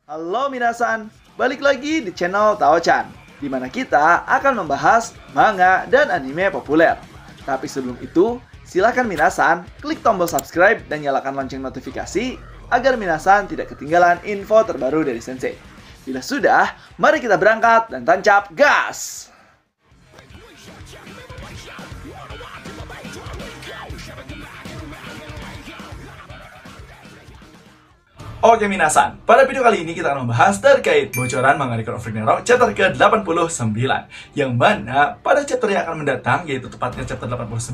Halo minasan, balik lagi di channel Tao-chan, di mana kita akan membahas manga dan anime populer. Tapi sebelum itu, silakan minasan klik tombol subscribe dan nyalakan lonceng notifikasi agar minasan tidak ketinggalan info terbaru dari Sensei. Bila sudah, mari kita berangkat dan tancap gas! Oke minasan, pada video kali ini kita akan membahas terkait bocoran manga Record of Ragnarok chapter ke-89, yang mana pada chapter yang akan mendatang, yaitu tepatnya chapter 89,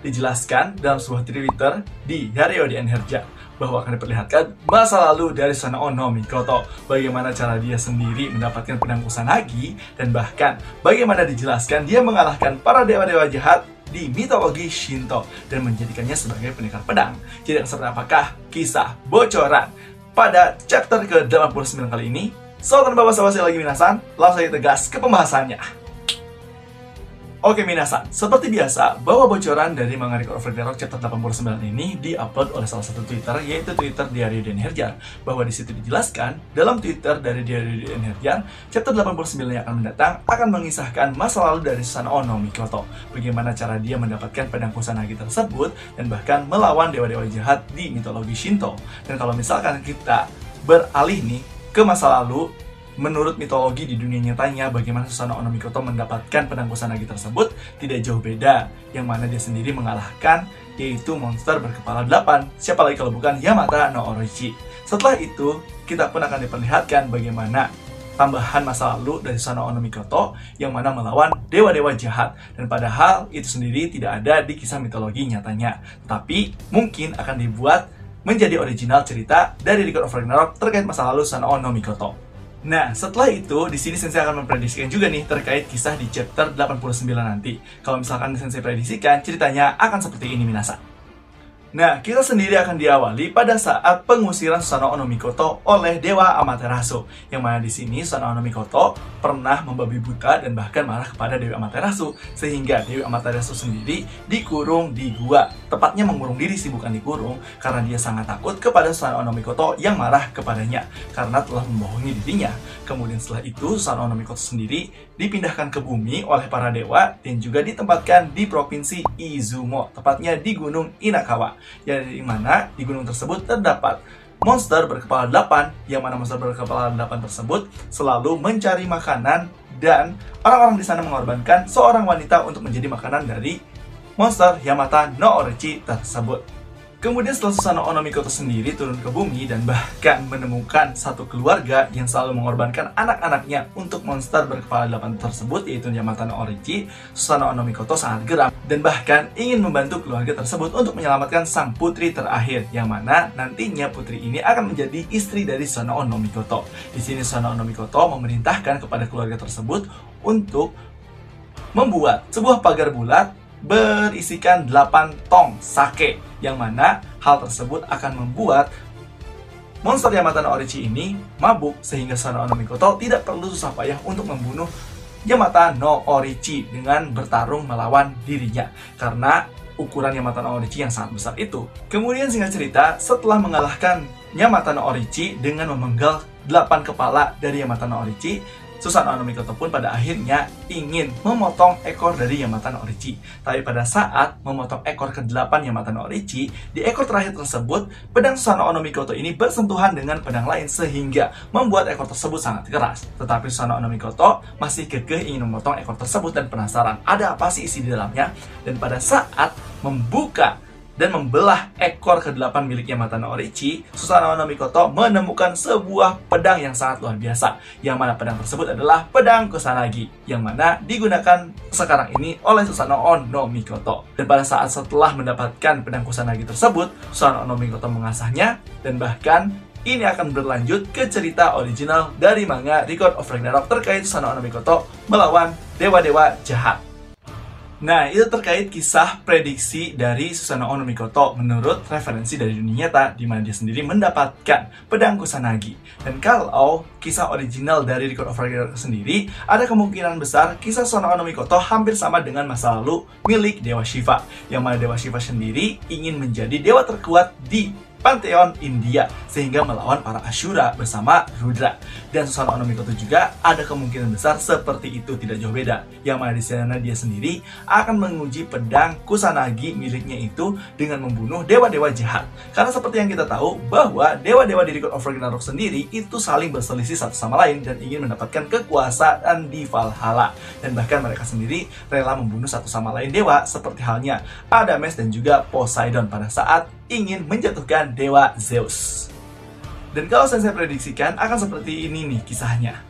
dijelaskan dalam sebuah Twitter di Yario di Enherja bahwa akan diperlihatkan masa lalu dari Susanoo no Mikoto, bagaimana cara dia sendiri mendapatkan pedang Kusanagi, dan bahkan bagaimana dijelaskan dia mengalahkan para dewa-dewa jahat di mitologi Shinto dan menjadikannya sebagai pendekar pedang. Jadi seperti apakah kisah bocoran pada chapter ke-89 kali ini? So, tanpa basa-basi lagi minasan, langsung saja tegas ke pembahasannya. Oke minasan, seperti biasa, bahwa bocoran dari manga Record of Ragnarok chapter 89 ini diupload oleh salah satu Twitter, yaitu Twitter Diario di Enherjar, bahwa di situ dijelaskan dalam Twitter dari Diario di Enherjar, chapter 89 yang akan mendatang akan mengisahkan masa lalu dari Susanoo no Mikoto, bagaimana cara dia mendapatkan pedang Kusanagi tersebut dan bahkan melawan dewa-dewa jahat di mitologi Shinto. Dan kalau misalkan kita beralih nih ke masa lalu, menurut mitologi di dunia nyatanya, bagaimana Susanoo no Mikoto mendapatkan pedang Kusanagi tersebut tidak jauh beda, yang mana dia sendiri mengalahkan yaitu monster berkepala 8, siapa lagi kalau bukan Yamata no Orochi. Setelah itu, kita pun akan diperlihatkan bagaimana tambahan masa lalu dari Susanoo no Mikoto yang mana melawan dewa-dewa jahat, dan padahal itu sendiri tidak ada di kisah mitologi nyatanya, tapi mungkin akan dibuat menjadi original cerita dari Record of Ragnarok terkait masa lalu Susanoo no Mikoto. Nah, setelah itu, di sini Sensei akan memprediksikan juga nih terkait kisah di chapter 89 nanti. Kalau misalkan Sensei prediksikan, ceritanya akan seperti ini minasan. Nah, kita sendiri akan diawali pada saat pengusiran Susanoo no Mikoto oleh Dewa Amaterasu, yang mana di sini Susanoo no Mikoto pernah membabi buta dan bahkan marah kepada Dewi Amaterasu, sehingga Dewi Amaterasu sendiri dikurung di gua. Tepatnya mengurung diri sih, bukan dikurung, karena dia sangat takut kepada Susanoo no Mikoto yang marah kepadanya karena telah membohongi dirinya. Kemudian setelah itu, Susanoo no Mikoto sendiri dipindahkan ke bumi oleh para dewa dan juga ditempatkan di provinsi Izumo, tepatnya di Gunung Inakawa, yang mana di gunung tersebut terdapat monster berkepala 8, yang mana monster berkepala 8 tersebut selalu mencari makanan, dan orang-orang di sana mengorbankan seorang wanita untuk menjadi makanan dari monster Yamata no Orochi tersebut. Kemudian setelah Susanoo no Mikoto sendiri turun ke bumi dan bahkan menemukan satu keluarga yang selalu mengorbankan anak-anaknya untuk monster berkepala 8 tersebut, yaitu Yamata no Orochi, Susanoo no Mikoto sangat geram dan bahkan ingin membantu keluarga tersebut untuk menyelamatkan sang putri terakhir, yang mana nantinya putri ini akan menjadi istri dari Susanoo no Mikoto. Di sini Susanoo no Mikoto memerintahkan kepada keluarga tersebut untuk membuat sebuah pagar bulat berisikan 8 tong sake, yang mana hal tersebut akan membuat monster Yamata no Orochi ini mabuk, sehingga Susanoo no Mikoto tidak perlu susah payah untuk membunuh Yamata no Orochi dengan bertarung melawan dirinya karena ukuran Yamata no Orochi yang sangat besar itu. Kemudian singkat cerita, setelah mengalahkan Yamata no Orochi dengan memenggal 8 kepala dari Yamata no Orochi, Susanoo no Mikoto pun pada akhirnya ingin memotong ekor dari Yamata no Orochi. Tapi pada saat memotong ekor ke-8 Yamata no Orochi, di ekor terakhir tersebut, pedang Susanoo no Mikoto ini bersentuhan dengan pedang lain sehingga membuat ekor tersebut sangat keras. Tetapi Susanoo no Mikoto masih kekeh ingin memotong ekor tersebut dan penasaran ada apa sih isi di dalamnya. Dan pada saat membuka dan membelah ekor ke-8 milik Yamata no Orochi, Susanoo no Mikoto menemukan sebuah pedang yang sangat luar biasa, yang mana pedang tersebut adalah pedang Kusanagi, yang mana digunakan sekarang ini oleh Susanoo no Mikoto. Dan pada saat setelah mendapatkan pedang Kusanagi tersebut, Susanoo no Mikoto mengasahnya, dan bahkan ini akan berlanjut ke cerita original dari manga Record of Ragnarok terkait Susanoo no Mikoto melawan dewa-dewa jahat. Nah, itu terkait kisah prediksi dari Susanoo no Mikoto menurut referensi dari dunia nyata, di mana dia sendiri mendapatkan pedang Kusanagi. Dan kalau kisah original dari Record of Ragnarok sendiri, ada kemungkinan besar kisah Susanoo no Mikoto hampir sama dengan masa lalu milik Dewa Shiva, yang mana Dewa Shiva sendiri ingin menjadi dewa terkuat di Pantheon India sehingga melawan para Ashura bersama Rudra. Dan Susanoo no Mikoto juga ada kemungkinan besar seperti itu, tidak jauh beda. Yang mana di sana dia sendiri akan menguji pedang Kusanagi miliknya itu dengan membunuh dewa-dewa jahat. Karena seperti yang kita tahu bahwa dewa-dewa di Record of Ragnarok sendiri itu saling berselisih satu sama lain dan ingin mendapatkan kekuasaan di Valhalla. Dan bahkan mereka sendiri rela membunuh satu sama lain dewa seperti halnya Adames dan juga Poseidon pada saat ingin menjatuhkan dewa Zeus. Dan kalau saya prediksikan akan seperti ini nih kisahnya.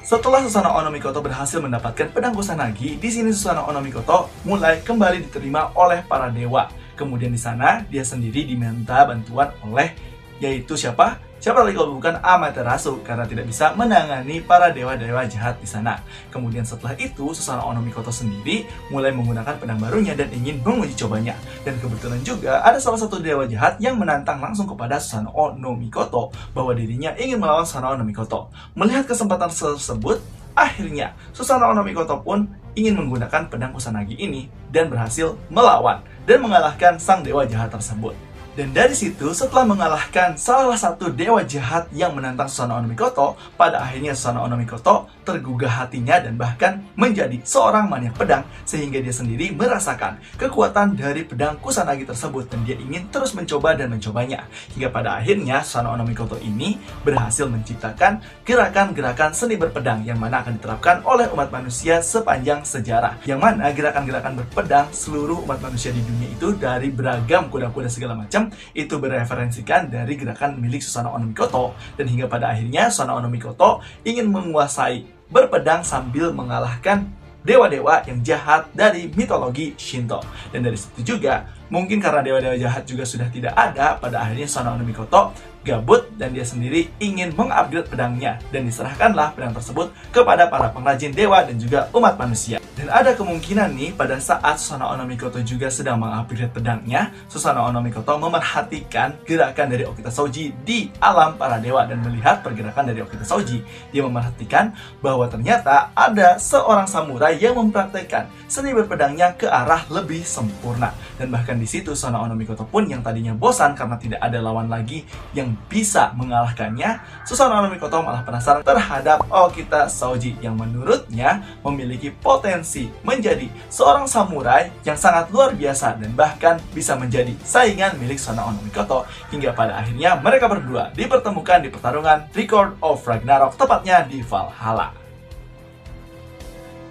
Setelah Susanoo no Mikoto berhasil mendapatkan pedang Kusanagi, di sini Susanoo no Mikoto mulai kembali diterima oleh para dewa. Kemudian di sana dia sendiri diminta bantuan oleh yaitu siapa? Siapa lagi kalau bukan Amaterasu karena tidak bisa menangani para dewa-dewa jahat di sana. Kemudian setelah itu Susanoo no Mikoto sendiri mulai menggunakan pedang barunya dan ingin menguji cobanya. Dan kebetulan juga ada salah satu dewa jahat yang menantang langsung kepada Susanoo no Mikoto bahwa dirinya ingin melawan Susanoo no Mikoto. Melihat kesempatan tersebut, akhirnya Susanoo no Mikoto pun ingin menggunakan pedang Kusanagi ini dan berhasil melawan dan mengalahkan sang dewa jahat tersebut. Dan dari situ, setelah mengalahkan salah satu dewa jahat yang menantang Susanoo no Mikoto, pada akhirnya Susanoo no Mikoto tergugah hatinya dan bahkan menjadi seorang maniak pedang, sehingga dia sendiri merasakan kekuatan dari pedang Kusanagi tersebut dan dia ingin terus mencoba dan mencobanya. Hingga pada akhirnya Susanoo no Mikoto ini berhasil menciptakan gerakan-gerakan seni berpedang yang mana akan diterapkan oleh umat manusia sepanjang sejarah. Yang mana gerakan-gerakan berpedang seluruh umat manusia di dunia itu dari beragam kuda-kuda segala macam itu bereferensikan dari gerakan milik Susanoo no Mikoto. Dan hingga pada akhirnya Susanoo no Mikoto ingin menguasai berpedang sambil mengalahkan dewa-dewa yang jahat dari mitologi Shinto. Dan dari situ juga mungkin karena dewa-dewa jahat juga sudah tidak ada, pada akhirnya Susanoo no Mikoto gabut dan dia sendiri ingin mengupgrade pedangnya dan diserahkanlah pedang tersebut kepada para pengrajin dewa dan juga umat manusia. Dan ada kemungkinan nih pada saat Susanoo no Mikoto juga sedang mengupgrade pedangnya, Susanoo no Mikoto memerhatikan gerakan dari Okita Souji di alam para dewa dan melihat pergerakan dari Okita Souji. Dia memerhatikan bahwa ternyata ada seorang samurai yang mempraktekkan seni berpedangnya ke arah lebih sempurna. Dan bahkan di situ Susanoo no Mikoto pun yang tadinya bosan karena tidak ada lawan lagi yang bisa mengalahkannya, Susanoo no Mikoto malah penasaran terhadap Okita Souji yang menurutnya memiliki potensi menjadi seorang samurai yang sangat luar biasa dan bahkan bisa menjadi saingan milik Susanoo no Mikoto. Hingga pada akhirnya mereka berdua dipertemukan di pertarungan Record of Ragnarok, tepatnya di Valhalla.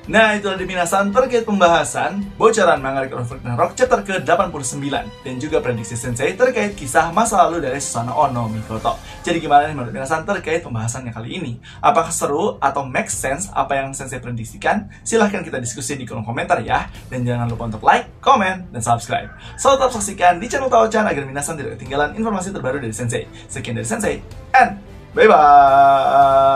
Nah, itulah minasan terkait pembahasan bocoran manga Record of Ragnarok chapter ke-89 dan juga prediksi Sensei terkait kisah masa lalu dari Susanoo no Mikoto. Jadi gimana nih menurut minasan terkait pembahasannya kali ini? Apakah seru atau make sense apa yang Sensei prediksikan? Silahkan kita diskusi di kolom komentar ya. Dan jangan lupa untuk like, comment, dan subscribe. So, tetap saksikan di channel Tao-chan agar minasan tidak ketinggalan informasi terbaru dari Sensei. Sekian dari Sensei, and bye-bye!